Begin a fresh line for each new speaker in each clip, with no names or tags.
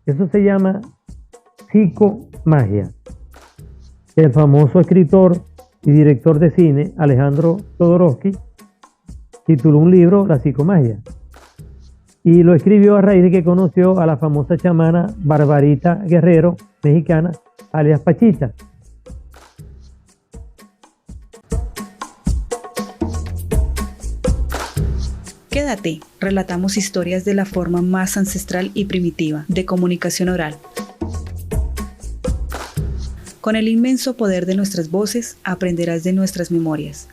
Eso se llama psicomagia. El famoso escritor y director de cine Alejandro Jodorowsky tituló un libro, La psicomagia, y lo escribió a raíz de que conoció a la famosa chamana Barbarita Guerrero, mexicana, alias Pachita.
Quédate, relatamos historias de la forma más ancestral y primitiva de comunicación oral. Con el inmenso poder de nuestras voces, aprenderás de nuestras memorias.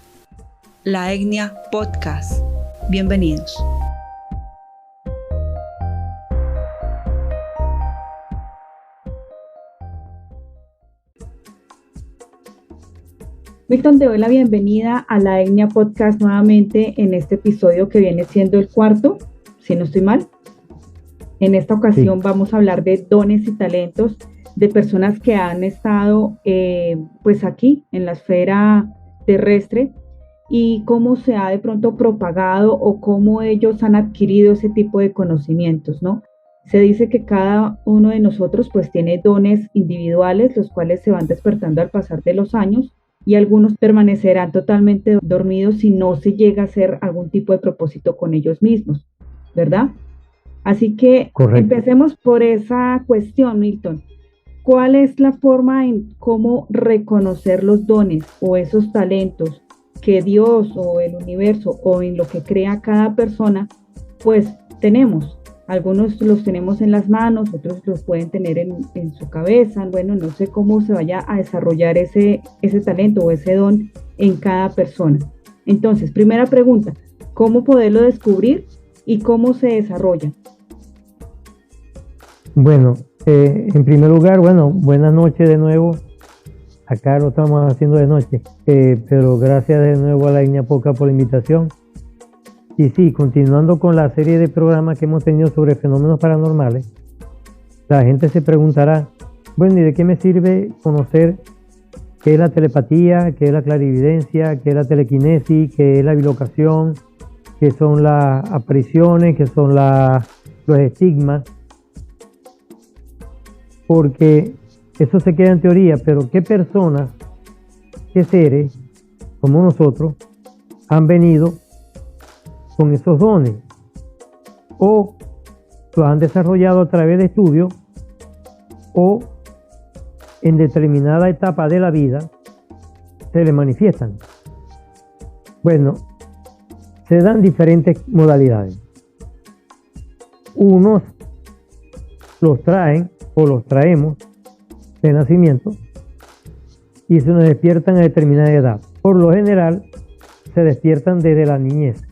La Etnia Podcast. Bienvenidos.
Milton, te doy la bienvenida a la Etnia Podcast nuevamente en este episodio que viene siendo el cuarto, si no estoy mal. En esta ocasión vamos a hablar de dones y talentos de personas que han estado pues aquí en la esfera terrestre y cómo se ha de pronto propagado o cómo ellos han adquirido ese tipo de conocimientos, ¿no? Se dice que cada uno de nosotros pues tiene dones individuales, los cuales se van despertando al pasar de los años, y algunos permanecerán totalmente dormidos si no se llega a hacer algún tipo de propósito con ellos mismos, ¿verdad? Así que Empecemos por esa cuestión, Milton. ¿Cuál es la forma en cómo reconocer los dones o esos talentos que Dios o el universo o en lo que crea cada persona, pues tenemos? Algunos los tenemos en las manos, otros los pueden tener en su cabeza. Bueno, no sé cómo se vaya a desarrollar ese talento o ese don en cada persona. Entonces, primera pregunta, ¿cómo poderlo descubrir y cómo se desarrolla?
Bueno, en primer lugar, buenas noches de nuevo. Acá lo estamos haciendo de noche, pero gracias de nuevo a la Etnia Podcast por la invitación. Y sí, continuando con la serie de programas que hemos tenido sobre fenómenos paranormales, la gente se preguntará, bueno, ¿y de qué me sirve conocer qué es la telepatía, qué es la clarividencia, qué es la telequinesis, qué es la bilocación, qué son las apariciones, qué son los estigmas? Porque eso se queda en teoría, pero ¿qué personas, qué seres como nosotros han venido con esos dones o los han desarrollado a través de estudios o en determinada etapa de la vida se les manifiestan? Bueno, se dan diferentes modalidades. Unos los traen o los traemos de nacimiento y se nos despiertan a determinada edad. Por lo general se despiertan desde la niñez.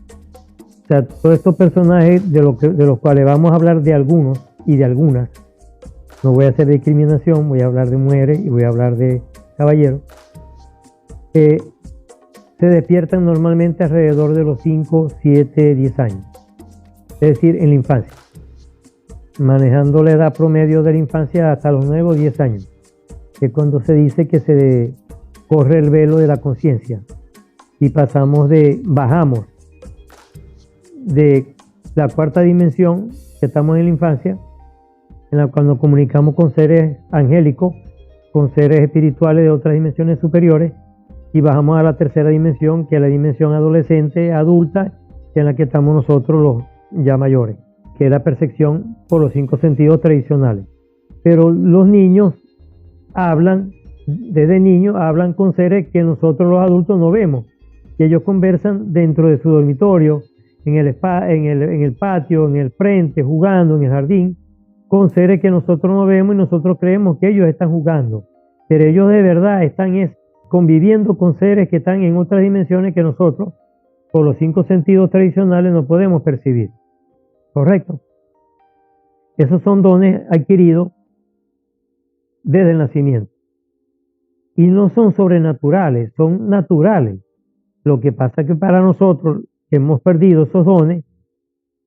O sea, todos estos personajes de los cuales vamos a hablar, de algunos y de algunas, no voy a hacer discriminación, voy a hablar de mujeres y voy a hablar de caballeros, se despiertan normalmente alrededor de los 5, 7, 10 años, es decir, en la infancia, manejando la edad promedio de la infancia hasta los 9 o 10 años, que es cuando se dice que se corre el velo de la conciencia y bajamos de la cuarta dimensión, que estamos en la infancia, en la cual nos comunicamos con seres angélicos, con seres espirituales de otras dimensiones superiores, y bajamos a la tercera dimensión, que es la dimensión adolescente, adulta, que es en la que estamos nosotros los ya mayores, que es la percepción por los 5 sentidos tradicionales. Pero los niños desde niños hablan con seres que nosotros los adultos no vemos, y ellos conversan dentro de su dormitorio, en el patio, en el frente, jugando en el jardín, con seres que nosotros no vemos y nosotros creemos que ellos están jugando. Pero ellos de verdad están conviviendo con seres que están en otras dimensiones que nosotros, por los 5 sentidos tradicionales, no podemos percibir. ¿Correcto? Esos son dones adquiridos desde el nacimiento. Y no son sobrenaturales, son naturales. Lo que pasa es que para nosotros, que hemos perdido esos dones,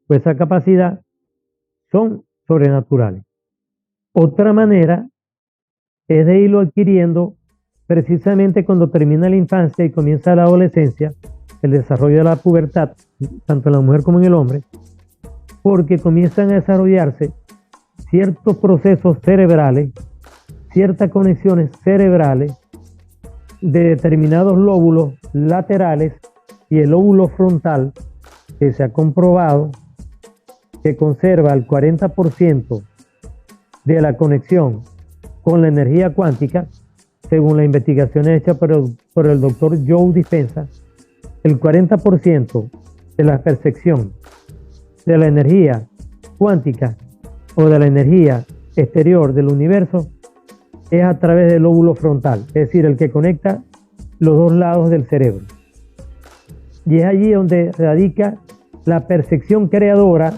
pues esa capacidad, son sobrenaturales. Otra manera es de irlo adquiriendo precisamente cuando termina la infancia y comienza la adolescencia, el desarrollo de la pubertad, tanto en la mujer como en el hombre, porque comienzan a desarrollarse ciertos procesos cerebrales, ciertas conexiones cerebrales de determinados lóbulos laterales y el lóbulo frontal, que se ha comprobado que conserva el 40% de la conexión con la energía cuántica, según las investigaciones hechas por el doctor Joe Dispenza. El 40% de la percepción de la energía cuántica o de la energía exterior del universo es a través del lóbulo frontal, es decir, el que conecta los dos lados del cerebro. Y es allí donde radica la percepción creadora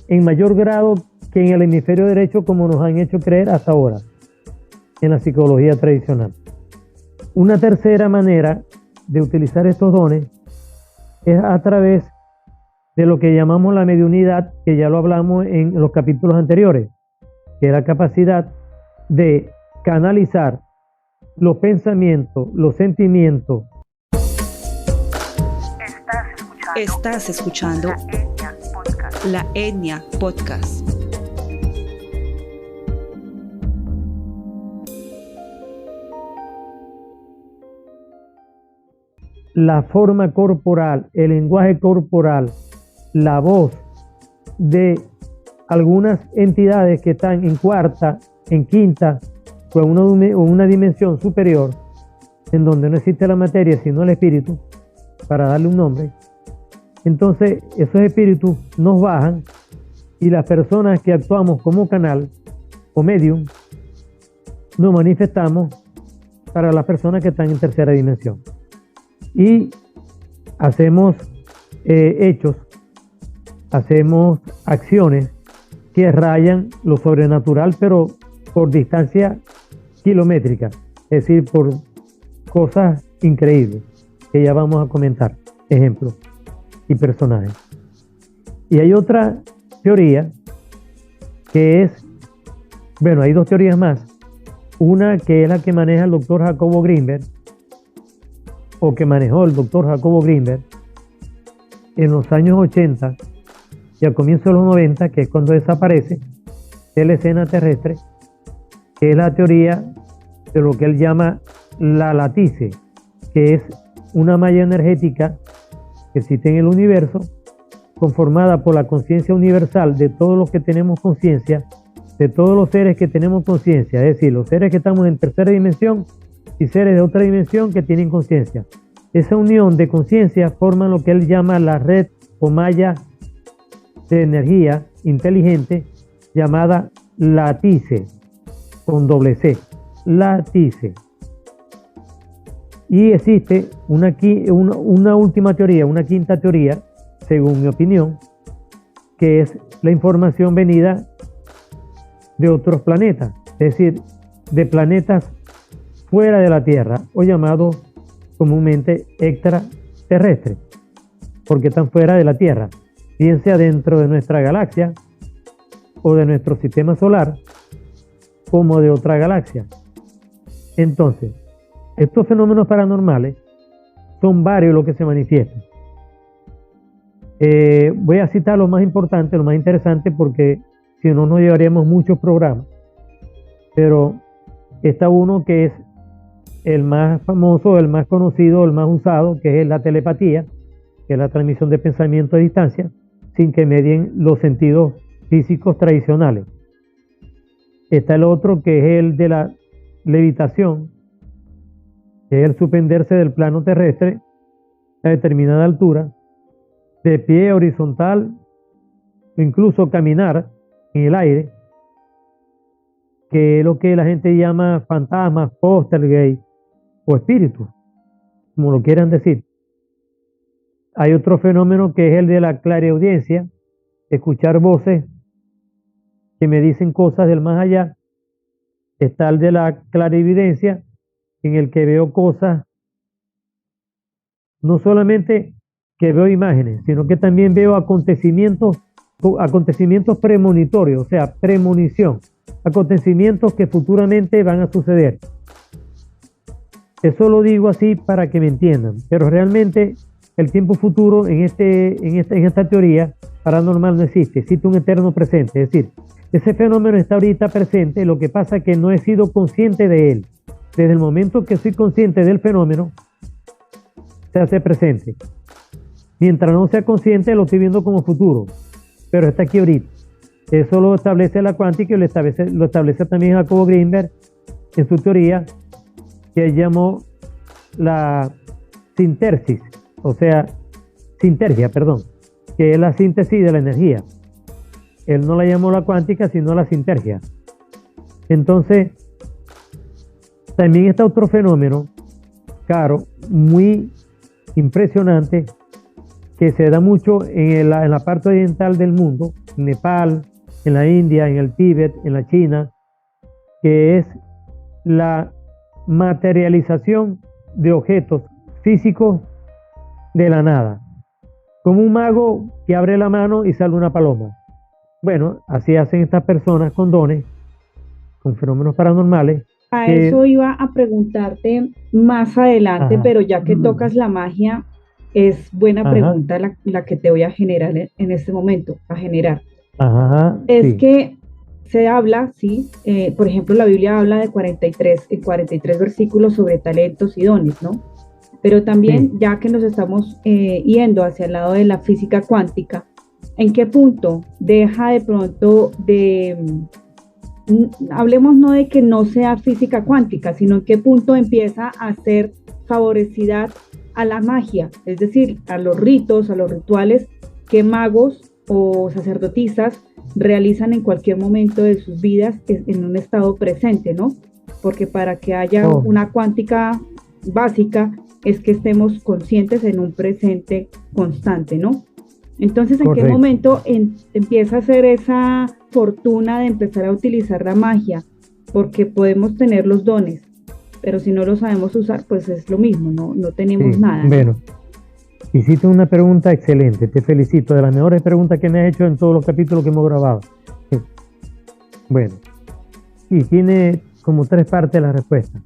en mayor grado que en el hemisferio derecho, como nos han hecho creer hasta ahora en la psicología tradicional. Una tercera manera de utilizar estos dones es a través de lo que llamamos la mediunidad, que ya lo hablamos en los capítulos anteriores, que es la capacidad de canalizar los pensamientos, los sentimientos.
Estás escuchando La Etnia Podcast.
La forma corporal, el lenguaje corporal, la voz de algunas entidades que están en cuarta, en quinta o en una dimensión superior, en donde no existe la materia sino el espíritu, para darle un nombre. Entonces esos espíritus nos bajan y las personas que actuamos como canal o medium nos manifestamos para las personas que están en tercera dimensión. Y hacemos hechos, hacemos acciones que rayan lo sobrenatural, pero por distancia kilométrica, es decir, por cosas increíbles que ya vamos a comentar, ejemplos y personajes. Y hay otra teoría que es, bueno, hay dos teorías más. Una que es la que maneja el doctor Jacobo Grinberg, o que manejó el doctor Jacobo Grinberg en los años 80 y al comienzo de los 90, que es cuando desaparece de la escena terrestre, que es la teoría de lo que él llama la latice, que es una malla energética que existe en el universo, conformada por la conciencia universal de todos los que tenemos conciencia, de todos los seres que tenemos conciencia, es decir, los seres que estamos en tercera dimensión y seres de otra dimensión que tienen conciencia. Esa unión de conciencia forma lo que él llama la red o malla de energía inteligente llamada latice, con doble C, latice. Y existe una última teoría, una quinta teoría, según mi opinión, que es la información venida de otros planetas, es decir, de planetas fuera de la Tierra, o llamados comúnmente extraterrestres, porque están fuera de la Tierra, bien sea dentro de nuestra galaxia o de nuestro sistema solar, como de otra galaxia. Entonces, estos fenómenos paranormales son varios los que se manifiestan. Voy a citar lo más importante, lo más interesante, porque si no nos llevaríamos muchos programas, pero está uno que es el más famoso, el más conocido, el más usado, que es la telepatía, que es la transmisión de pensamiento a distancia, sin que medien los sentidos físicos tradicionales. Está el otro, que es el de la levitación, que es el suspenderse del plano terrestre a determinada altura, de pie horizontal, o incluso caminar en el aire, que es lo que la gente llama fantasmas, poltergeist o espíritus, como lo quieran decir. Hay otro fenómeno que es el de la clareaudiencia, escuchar voces que me dicen cosas del más allá. Está el de la clarividencia, en el que veo cosas, no solamente que veo imágenes, sino que también veo acontecimientos premonitorios, o sea, premonición, acontecimientos que futuramente van a suceder. Eso lo digo así para que me entiendan, pero realmente el tiempo futuro en esta teoría paranormal no existe, existe un eterno presente. Es decir, ese fenómeno está ahorita presente, lo que pasa es que no he sido consciente de él. Desde el momento que soy consciente del fenómeno, se hace presente. Mientras no sea consciente, lo estoy viendo como futuro, pero está aquí ahorita. Eso lo establece la cuántica y lo establece también Jacobo Greenberg en su teoría, que él llamó la sintergia, que es la síntesis de la energía. Él no la llamó la cuántica, sino la sintergia. Entonces, también está otro fenómeno, Caro, muy impresionante, que se da mucho en la parte oriental del mundo, en Nepal, en la India, en el Tíbet, en la China, que es la materialización de objetos físicos de la nada, como un mago que abre la mano y sale una paloma. Bueno, así hacen estas personas con dones, con fenómenos paranormales.
A eso iba a preguntarte más adelante, pero ya que tocas la magia, es buena pregunta la que te voy a generar en este momento, Es que se habla, por ejemplo, la Biblia habla de 43 versículos sobre talentos y dones, ¿no? Pero también, ya que nos estamos yendo hacia el lado de la física cuántica, ¿en qué punto deja de pronto hablemos no de que no sea física cuántica, sino en qué punto empieza a ser favorecida a la magia, es decir, a los ritos, a los rituales que magos o sacerdotisas realizan en cualquier momento de sus vidas en un estado presente, ¿no? Porque para que haya una cuántica básica es que estemos conscientes en un presente constante, ¿no? Entonces, ¿en qué momento empieza a ser esa fortuna de empezar a utilizar la magia? Porque podemos tener los dones, pero si no los sabemos usar, pues es lo mismo, no tenemos nada, ¿no?
Bueno, hiciste una pregunta excelente, te felicito, de las mejores preguntas que me has hecho en todos los capítulos que hemos grabado. Bueno, y tiene como 3 partes la respuesta.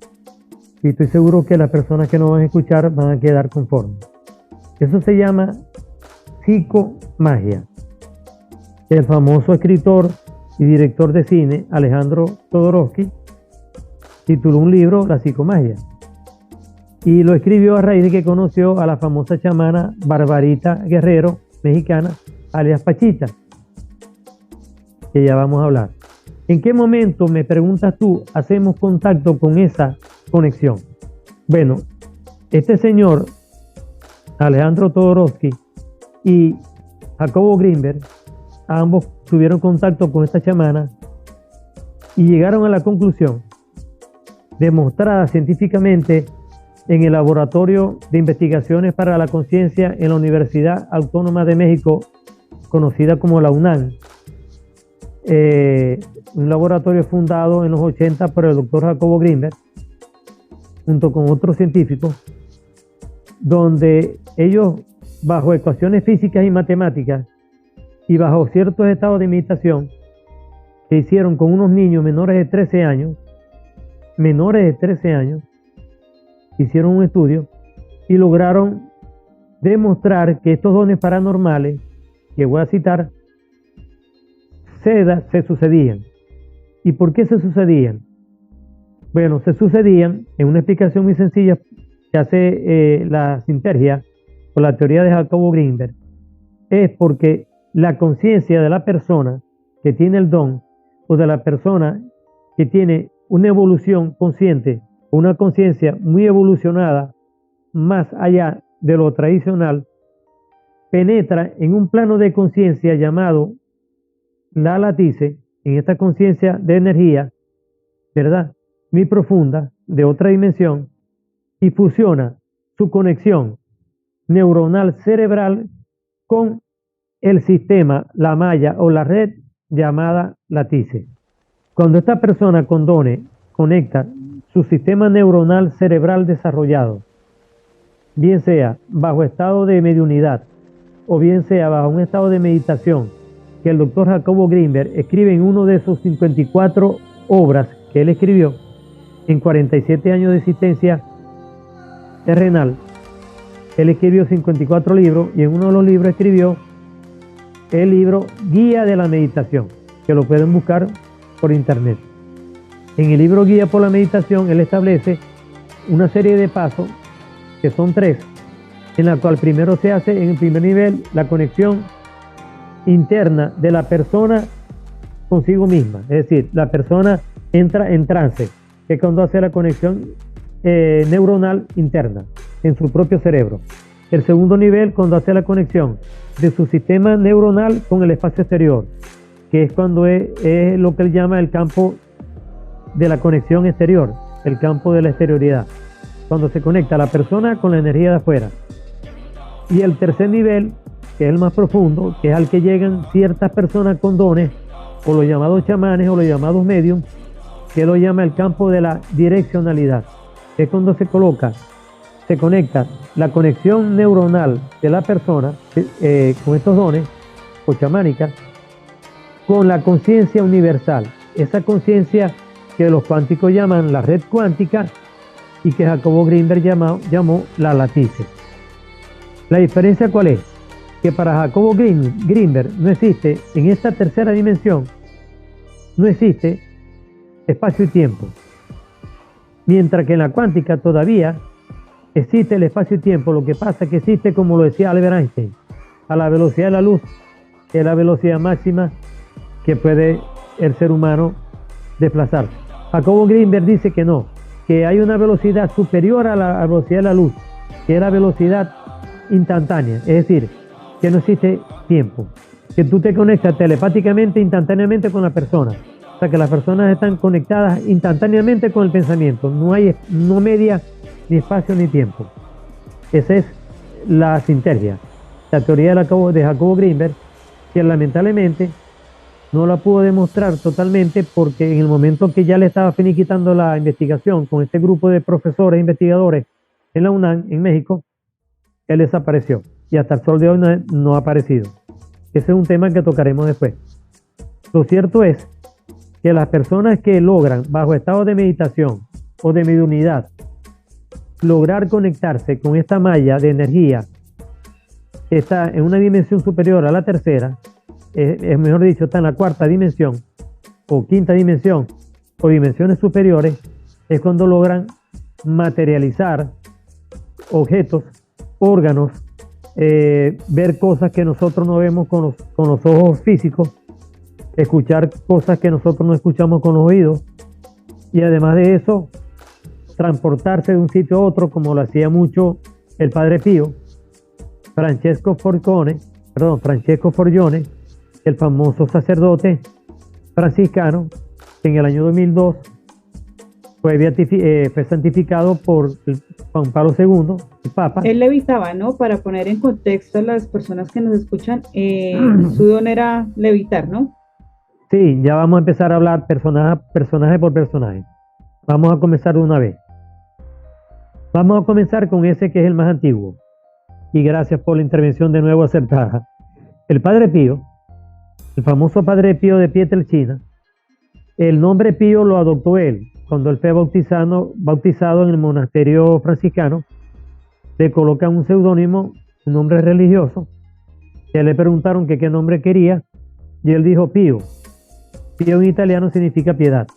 Y estoy seguro que las personas que nos van a escuchar van a quedar conformes. Eso se llama psicomagia. El famoso escritor y director de cine Alejandro Jodorowsky tituló un libro, La psicomagia, y lo escribió a raíz de que conoció a la famosa chamana Barbarita Guerrero, mexicana, alias Pachita, que ya vamos a hablar. ¿En qué momento, me preguntas tú, hacemos contacto con esa conexión? Bueno, este señor, Alejandro Jodorowsky y Jacobo Greenberg, ambos tuvieron contacto con esta chamana y llegaron a la conclusión, demostrada científicamente en el Laboratorio de Investigaciones para la Conciencia en la Universidad Autónoma de México, conocida como la UNAM, un laboratorio fundado en los 80 por el doctor Jacobo Greenberg, junto con otros científicos, donde ellos, bajo ecuaciones físicas y matemáticas y bajo ciertos estados de meditación que hicieron con unos niños menores de 13 años, hicieron un estudio y lograron demostrar que estos dones paranormales, que voy a citar, se sucedían. ¿Y por qué se sucedían? Bueno, se sucedían en una explicación muy sencilla que hace la sintergia o la teoría de Jacobo Greenberg. Es porque la conciencia de la persona que tiene el don, o de la persona que tiene una evolución consciente, una conciencia muy evolucionada, más allá de lo tradicional, penetra en un plano de conciencia llamado la latice, en esta conciencia de energía, ¿verdad?, muy profunda, de otra dimensión, y fusiona su conexión neuronal cerebral con el sistema, la malla o la red llamada latice. Cuando esta persona con dones conecta su sistema neuronal cerebral desarrollado, bien sea bajo estado de mediunidad o bien sea bajo un estado de meditación, que el doctor Jacobo Greenberg escribe en uno de sus 54 obras que él escribió en 47 años de existencia terrenal. Él escribió 54 libros y en uno de los libros escribió el libro Guía de la Meditación, que lo pueden buscar por internet. En el libro Guía por la Meditación, él establece una serie de pasos, que son 3, en la cual primero se hace en el primer nivel la conexión interna de la persona consigo misma, es decir, la persona entra en trance, que es cuando hace la conexión neuronal interna en su propio cerebro. El segundo nivel, cuando hace la conexión de su sistema neuronal con el espacio exterior, que es cuando es lo que él llama el campo de la conexión exterior, el campo de la exterioridad, cuando se conecta la persona con la energía de afuera. Y el tercer nivel, que es el más profundo, que es al que llegan ciertas personas con dones, o los llamados chamanes o los llamados mediums, que lo llama el campo de la direccionalidad, que es cuando se conecta la conexión neuronal de la persona con estos dones o chamánicas con la conciencia universal, esa conciencia que los cuánticos llaman la red cuántica y que Jacobo Grinberg llamó la latice. La diferencia ¿cuál es? Que para Jacobo Grinberg no existe, en esta tercera dimensión, no existe espacio y tiempo. Mientras que en la cuántica todavía existe el espacio y tiempo. Lo que pasa es que existe, como lo decía Albert Einstein, a la velocidad de la luz, que es la velocidad máxima que puede el ser humano desplazarse. Jacobo Grinberg dice que no, que hay una velocidad superior a la velocidad de la luz, que es la velocidad instantánea, es decir, que no existe tiempo, que tú te conectas telepáticamente, instantáneamente con la persona, o sea que las personas están conectadas instantáneamente con el pensamiento, no media ni espacio ni tiempo. Esa es la sinergia, la teoría de Jacobo Grinberg, que lamentablemente no la pudo demostrar totalmente porque en el momento que ya le estaba finiquitando la investigación con este grupo de profesores e investigadores en la UNAM, en México, él desapareció y hasta el sol de hoy no ha aparecido. Ese es un tema que tocaremos después. Lo cierto es que las personas que logran, bajo estado de meditación o de mediunidad, lograr conectarse con esta malla de energía que está en una dimensión superior a la tercera, es mejor dicho, está en la cuarta dimensión o quinta dimensión o dimensiones superiores, es cuando logran materializar objetos, órganos, ver cosas que nosotros no vemos con los ojos físicos, escuchar cosas que nosotros no escuchamos con los oídos, y además de eso, transportarse de un sitio a otro, como lo hacía mucho el Padre Pío, Francesco Forgione, el famoso sacerdote franciscano, que en el año 2002 fue santificado por Juan Pablo II, el Papa.
Él levitaba, ¿no? Para poner en contexto a las personas que nos escuchan, su don era levitar, ¿no?
Sí, ya vamos a empezar a hablar personaje por personaje. Vamos a comenzar de una vez. Vamos a comenzar con ese que es el más antiguo. Y gracias por la intervención de nuevo acertada. El Padre Pío, el famoso Padre Pío de Pietrelcina, el nombre Pío lo adoptó él. Cuando él fue bautizado en el monasterio franciscano, le colocan un seudónimo, un nombre religioso, que le preguntaron que qué nombre quería, y él dijo Pío. Pío en italiano significa piedad.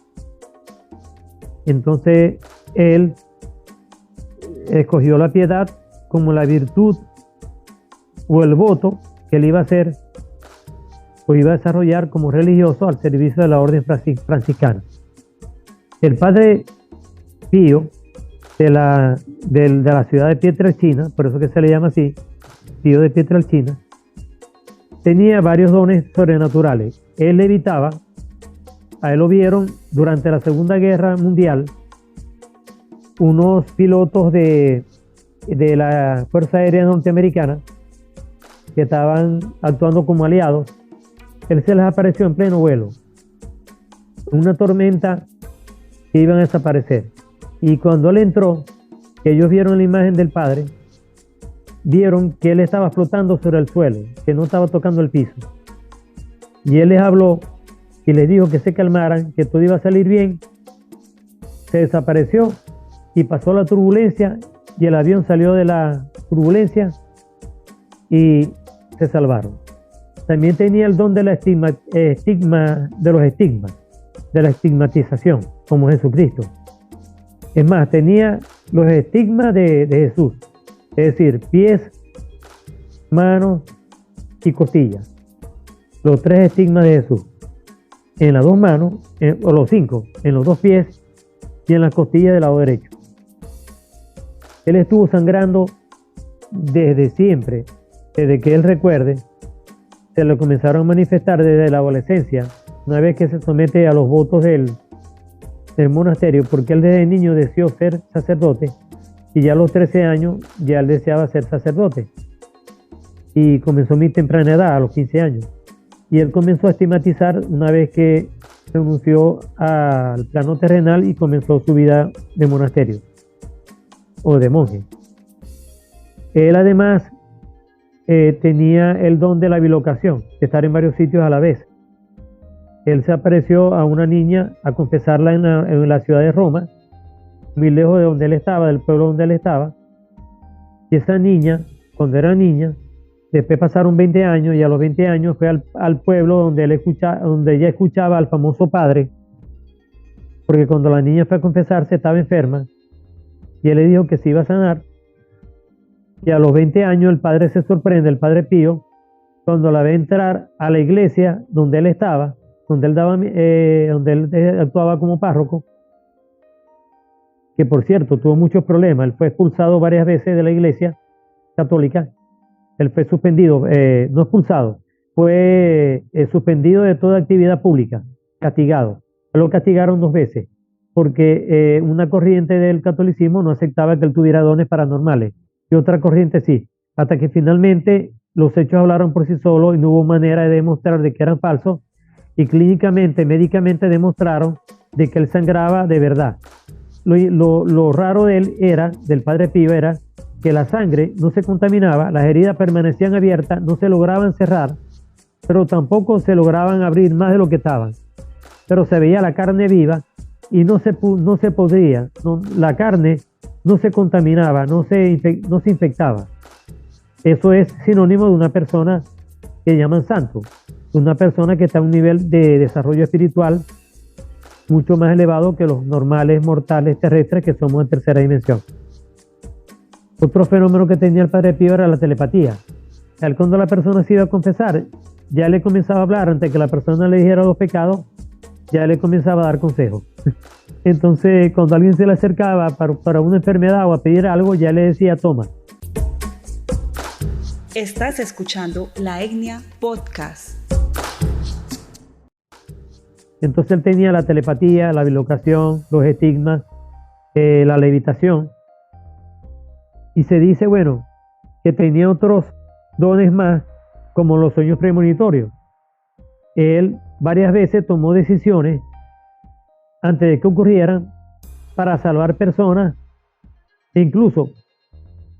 Entonces él escogió la piedad como la virtud o el voto que él iba a hacer o iba a desarrollar como religioso al servicio de la orden franciscana. El Padre Pío de la ciudad de Pietrelcina, por eso que se le llama así, Pío de Pietrelcina, tenía varios dones sobrenaturales. Él levitaba, a él lo vieron durante la Segunda Guerra Mundial unos pilotos de la Fuerza Aérea Norteamericana que estaban actuando como aliados. Él se les apareció en pleno vuelo, una tormenta que iban a desaparecer. Y cuando él entró, que ellos vieron la imagen del Padre, vieron que él estaba flotando sobre el suelo, que no estaba tocando el piso. Y él les habló y les dijo que se calmaran, que todo iba a salir bien. Se desapareció y pasó la turbulencia y el avión salió de la turbulencia y se salvaron. O también tenía el don de la de los estigmas, de la estigmatización, como Jesucristo. Es más, tenía los estigmas de Jesús, es decir, pies, manos y costillas. Los 3 estigmas de Jesús. En las 2 manos, o los 5, en los 2 pies y en las costillas del lado derecho. Él estuvo sangrando desde siempre, desde que él recuerde. Se le comenzaron a manifestar desde la adolescencia, una vez que se somete a los votos del monasterio, porque él desde niño deseó ser sacerdote, y ya a los 13 años ya él deseaba ser sacerdote. Y comenzó a mi temprana edad, a los 15 años. Y él comenzó a estigmatizar una vez que renunció al plano terrenal y comenzó su vida de monasterio o de monje. Él además tenía el don de la bilocación, de estar en varios sitios a la vez. Él se apareció a una niña a confesarla en la ciudad de Roma, muy lejos de donde él estaba, del pueblo donde él estaba. Y esa niña, cuando era niña, después pasaron 20 años y a los 20 años fue al pueblo donde ella escuchaba al famoso padre, porque cuando la niña fue a confesarse estaba enferma y él le dijo que se iba a sanar. Y a los 20 años el padre se sorprende, el padre Pío, cuando la ve entrar a la iglesia donde él estaba, donde él actuaba como párroco, que por cierto tuvo muchos problemas. Él fue expulsado varias veces de la iglesia católica. Él fue suspendido, no expulsado, fue suspendido de toda actividad pública, castigado. Lo castigaron 2 veces, porque una corriente del catolicismo no aceptaba que él tuviera dones paranormales, y otra corriente sí, hasta que finalmente los hechos hablaron por sí solos y no hubo manera de demostrar de que eran falsos, y clínicamente, médicamente demostraron de que él sangraba de verdad. Lo raro de él del padre Pío, era que la sangre no se contaminaba, las heridas permanecían abiertas, no se lograban cerrar, pero tampoco se lograban abrir más de lo que estaban. Pero se veía la carne viva y no se podría, la carne no se contaminaba, no se infectaba. Eso es sinónimo de una persona que llaman santo, una persona que está a un nivel de desarrollo espiritual mucho más elevado que los normales mortales terrestres que somos en tercera dimensión. Otro fenómeno que tenía el padre Pío era la telepatía. Él, cuando la persona se iba a confesar, ya le comenzaba a hablar antes que la persona le dijera los pecados, ya le comenzaba a dar consejos. Entonces, cuando alguien se le acercaba para una enfermedad o a pedir algo, ya le decía, toma.
Estás escuchando La Etnia Podcast.
Entonces él tenía la telepatía, la bilocación, los estigmas, la levitación. Y se dice, bueno, que tenía otros dones más, como los sueños premonitorios. Él varias veces tomó decisiones antes de que ocurrieran para salvar personas, e incluso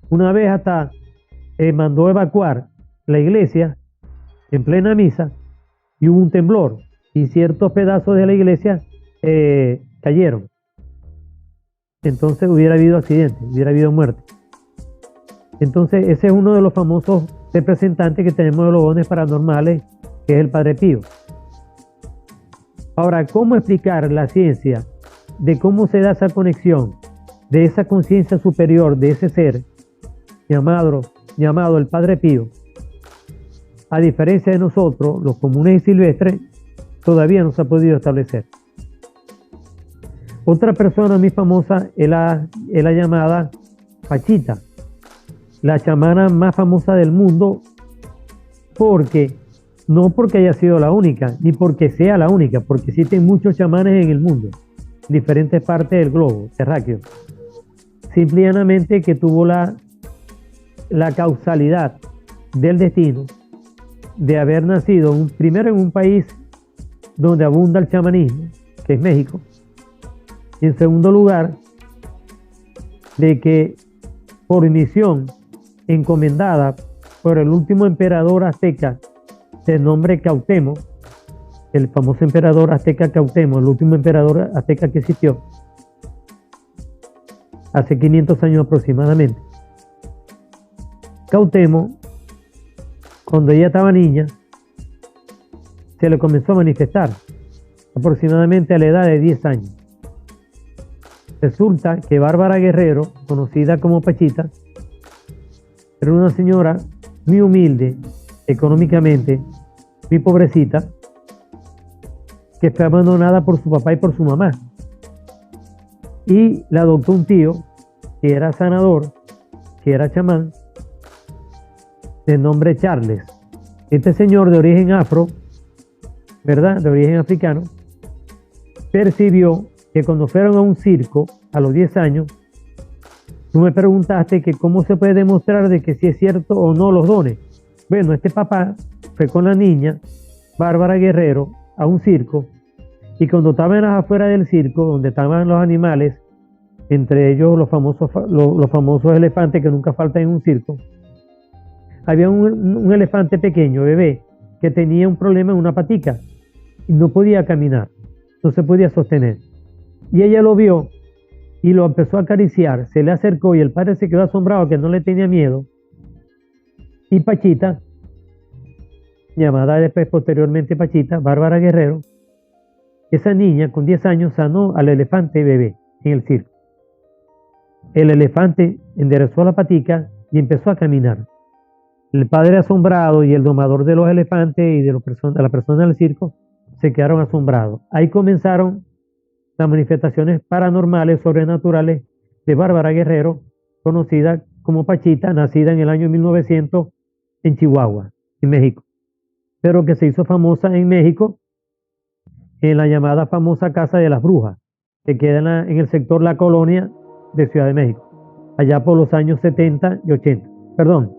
una vez hasta mandó evacuar la iglesia en plena misa y hubo un temblor y ciertos pedazos de la iglesia cayeron. Entonces hubiera habido accidentes, hubiera habido muerte. Entonces ese es uno de los famosos representantes que tenemos de los dones paranormales, que es el padre Pío. Ahora, ¿cómo explicar la ciencia de cómo se da esa conexión de esa conciencia superior, de ese ser llamado el padre Pío? A diferencia de nosotros, los comunes y silvestres, todavía no se ha podido establecer. Otra persona muy famosa es la llamada Pachita, la chamana más famosa del mundo, no porque haya sido la única, ni porque sea la única, porque existen muchos chamanes en el mundo, en diferentes partes del globo terráqueo. Simple y llanamente que tuvo la causalidad del destino de haber nacido primero en un país donde abunda el chamanismo, que es México, y en segundo lugar, de que por misión encomendada por el último emperador azteca de nombre Cuauhtémoc, el famoso emperador azteca Cuauhtémoc, el último emperador azteca que existió, hace 500 años aproximadamente. Cuauhtémoc, cuando ella estaba niña, se le comenzó a manifestar, aproximadamente a la edad de 10 años. Resulta que Bárbara Guerrero, conocida como Pachita, era una señora muy humilde económicamente, muy pobrecita, que fue abandonada por su papá y por su mamá. Y la adoptó un tío que era sanador, que era chamán, de nombre Charles. Este señor de origen afro, ¿verdad? De origen africano, percibió que cuando fueron a un circo a los 10 años, tú me preguntaste que cómo se puede demostrar de que si es cierto o no los dones. Bueno, este papá fue con la niña, Bárbara Guerrero, a un circo, y cuando estaban afuera del circo, donde estaban los animales, entre ellos los famosos elefantes que nunca faltan en un circo, había un elefante pequeño, bebé, que tenía un problema en una patica y no podía caminar, no se podía sostener. Y ella lo vio y lo empezó a acariciar, se le acercó y el padre se quedó asombrado, que no le tenía miedo. Y Pachita, llamada después posteriormente Pachita, Bárbara Guerrero, esa niña con 10 años sanó al elefante bebé en el circo. El elefante enderezó la patica y empezó a caminar. El padre asombrado y el domador de los elefantes y de la persona del circo se quedaron asombrados. Ahí comenzaron las manifestaciones paranormales, sobrenaturales de Bárbara Guerrero, conocida como Pachita, nacida en el año 1900 en Chihuahua, en México, pero que se hizo famosa en México en la llamada famosa Casa de las Brujas, que queda en el sector La Colonia de Ciudad de México, allá por los años 70 y 80, perdón,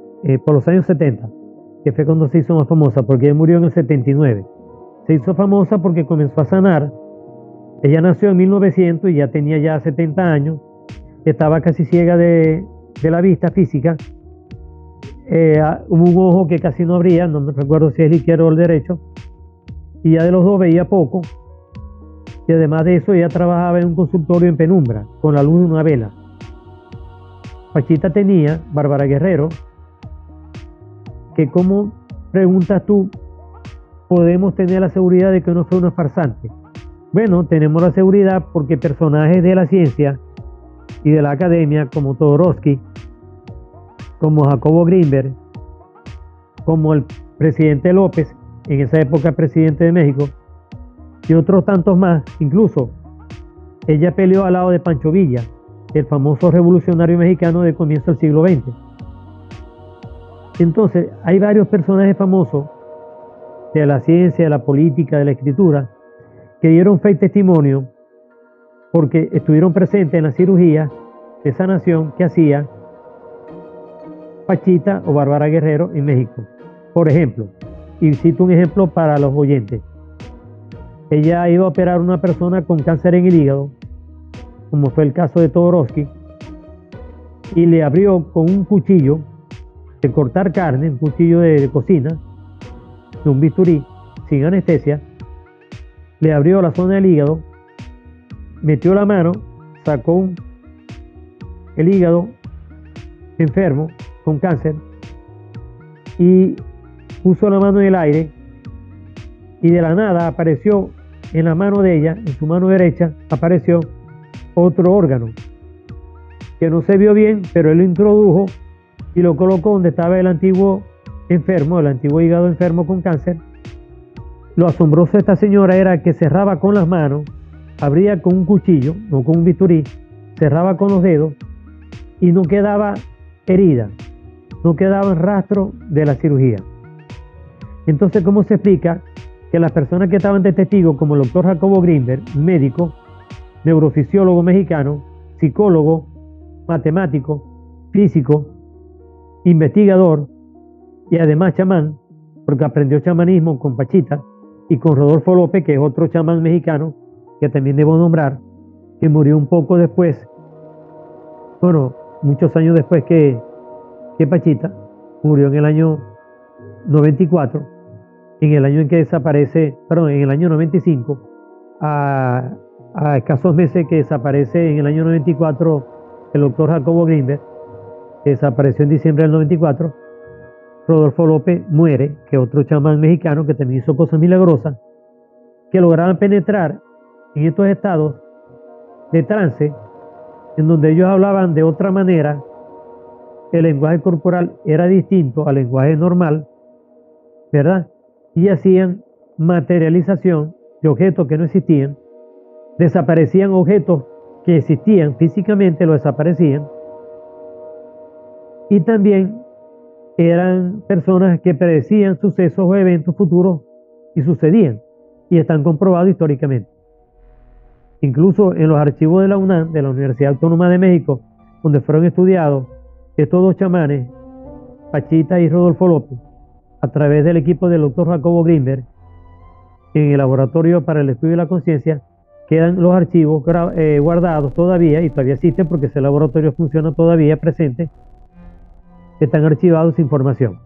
por los años 70, que fue cuando se hizo más famosa, porque ella murió en el 79. Se hizo famosa porque comenzó a sanar. Ella nació en 1900 y ya tenía ya 70 años, estaba casi ciega de la vista física, hubo un ojo que casi no abría, no me recuerdo si es el izquierdo o el derecho, y ya de los dos veía poco, y además de eso ella trabajaba en un consultorio en penumbra, con la luz de una vela. Pachita tenía, Bárbara Guerrero, que como preguntas tú, podemos tener la seguridad de que no fue una farsante. Bueno, tenemos la seguridad porque personajes de la ciencia y de la academia, como Todorovsky, como Jacobo Greenberg, como el presidente López, en esa época presidente de México, y otros tantos más, incluso ella peleó al lado de Pancho Villa, el famoso revolucionario mexicano de comienzo del siglo XX. Entonces, hay varios personajes famosos de la ciencia, de la política, de la escritura, que dieron fe y testimonio porque estuvieron presentes en la cirugía de sanación que hacía Pachita o Bárbara Guerrero en México. Por ejemplo, y cito un ejemplo para los oyentes. Ella iba a operar a una persona con cáncer en el hígado, como fue el caso de Todorovsky, y le abrió con un cuchillo de cortar carne, un cuchillo de cocina, de un bisturí, sin anestesia, le abrió la zona del hígado, metió la mano, sacó el hígado enfermo con cáncer y puso la mano en el aire y de la nada apareció en la mano de ella, en su mano derecha, apareció otro órgano que no se vio bien, pero él lo introdujo y lo colocó donde estaba el antiguo enfermo, el antiguo hígado enfermo con cáncer. Lo asombroso de esta señora era que cerraba con las manos, abría con un cuchillo, no con un bisturí, cerraba con los dedos y no quedaba herida, no quedaba rastro de la cirugía. Entonces, ¿cómo se explica que las personas que estaban de testigo, como el doctor Jacobo Greenberg, médico, neurofisiólogo mexicano, psicólogo, matemático, físico, investigador y además chamán, porque aprendió chamanismo con Pachita y con Rodolfo López, que es otro chamán mexicano que también debo nombrar, que murió un poco después, bueno, muchos años después que Pachita, murió en el año 94, en el año en que desaparece, perdón, en el año 95, a escasos meses que desaparece en el año 94 el doctor Jacobo Greenberg, que desapareció en diciembre del 94, Rodolfo López muere, que es otro chamán mexicano que también hizo cosas milagrosas, que lograban penetrar en estos estados de trance, en donde ellos hablaban de otra manera, el lenguaje corporal era distinto al lenguaje normal, ¿verdad? Y hacían materialización de objetos que no existían, desaparecían objetos que existían físicamente, lo desaparecían, y también eran personas que predecían sucesos o eventos futuros y sucedían, y están comprobados históricamente. Incluso en los archivos de la UNAM, de la Universidad Autónoma de México, donde fueron estudiados estos dos chamanes, Pachita y Rodolfo López, a través del equipo del doctor Jacobo Grinberg, en el laboratorio para el estudio de la conciencia, quedan los archivos guardados todavía, y todavía existen porque ese laboratorio funciona todavía presente, están archivados esa información.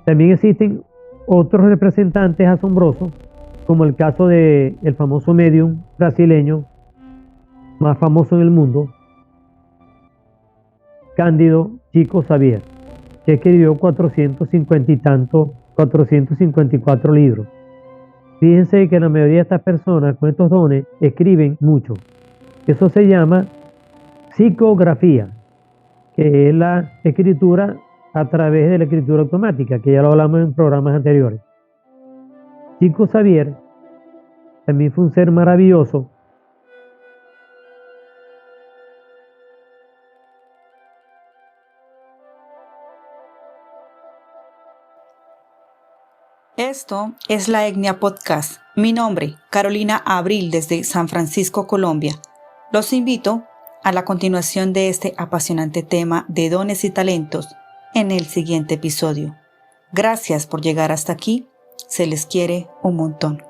También existen otros representantes asombrosos, como el caso del famoso medium brasileño más famoso en el mundo, Cándido Chico Xavier, que escribió 454 libros. Fíjense que la mayoría de estas personas con estos dones escriben mucho. Eso se llama psicografía, que es la escritura a través de la escritura automática, que ya lo hablamos en programas anteriores. Chico Xavier también fue un ser maravilloso.
Esto es la Etnia Podcast. Mi nombre, Carolina Abril, desde San Francisco, Colombia. Los invito a la continuación de este apasionante tema de dones y talentos en el siguiente episodio. Gracias por llegar hasta aquí. Se les quiere un montón.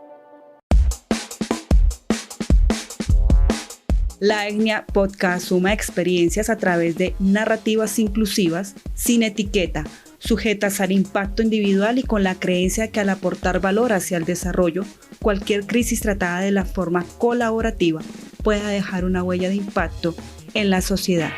La Etnia Podcast suma experiencias a través de narrativas inclusivas, sin etiqueta, sujetas al impacto individual y con la creencia que al aportar valor hacia el desarrollo, cualquier crisis tratada de la forma colaborativa pueda dejar una huella de impacto en la sociedad.